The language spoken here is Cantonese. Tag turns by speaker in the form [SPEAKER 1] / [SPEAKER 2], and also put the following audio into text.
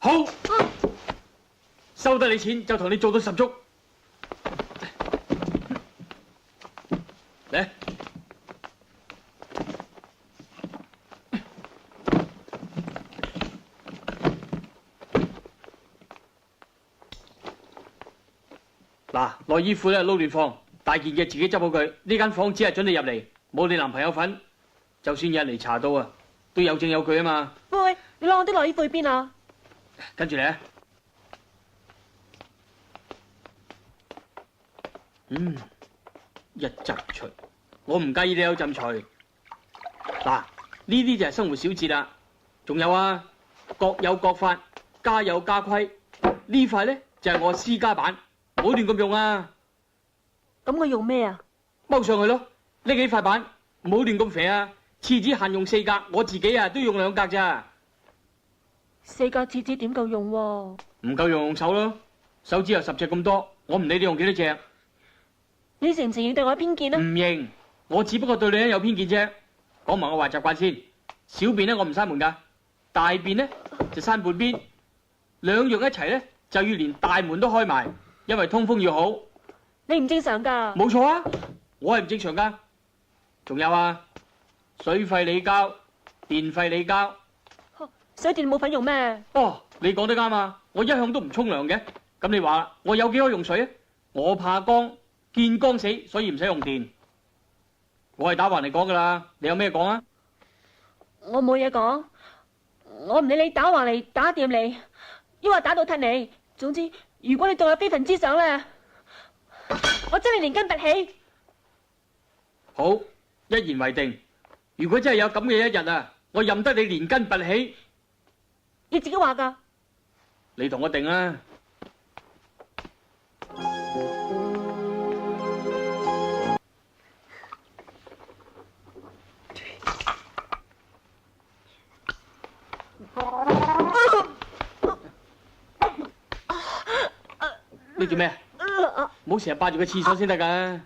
[SPEAKER 1] 好，收得你錢就同你做到十足。嚟。嗱，內衣褲咧撈亂放，大件嘅自己執好佢。呢間房只係准你入嚟，冇你男朋友份。就算有人嚟查到啊，都有證有據啊嘛。
[SPEAKER 2] 喂，你攞我啲內衣褲去邊啊？
[SPEAKER 1] 跟住你啊。一執除，我唔介意你有陣除。嗱，呢啲就係生活小節啦。仲有啊，各有各法，家有家規。呢塊咧就係我私家版。唔好亂咁用啊！
[SPEAKER 2] 咁我用咩啊？
[SPEAKER 1] 踎上去咯，呢幾塊板唔好亂咁肥啊！廁紙限用4格，我自己啊都用2格咋。
[SPEAKER 2] 4格廁紙點夠用喎？
[SPEAKER 1] 唔夠用手咯，手指有10隻咁多，我唔理你用幾多隻。
[SPEAKER 2] 你承唔承認對我有偏見啊？
[SPEAKER 1] 唔認，我只不過對你有偏見啫。講埋我壞習慣先，小便咧我唔閂門噶，大便咧就閂半邊，兩樣一齊咧就要連大門都開埋。因為通風要好，
[SPEAKER 2] 你唔正常噶。
[SPEAKER 1] 冇錯啊，我係唔正常噶。仲有啊，水費你交，電費你交。
[SPEAKER 2] 水電冇份用咩？
[SPEAKER 1] 哦，你講得啱啊，我一向都唔沖涼嘅。咁你話我有幾可用水啊？我怕光，見光死，所以唔使用電。我係打橫嚟講噶啦，你有咩講啊？
[SPEAKER 2] 我冇嘢講，我唔理你打橫嚟打掂你，抑或打到踢你。總之，如果你對我有非分之想咧，我真係連根拔起。
[SPEAKER 1] 好，一言為定。如果真係有咁嘅一日啊，我任得你連根拔起。
[SPEAKER 2] 你自己話噶。
[SPEAKER 1] 你同我定啊。你做咩？唔好成日霸住個廁所先得噶。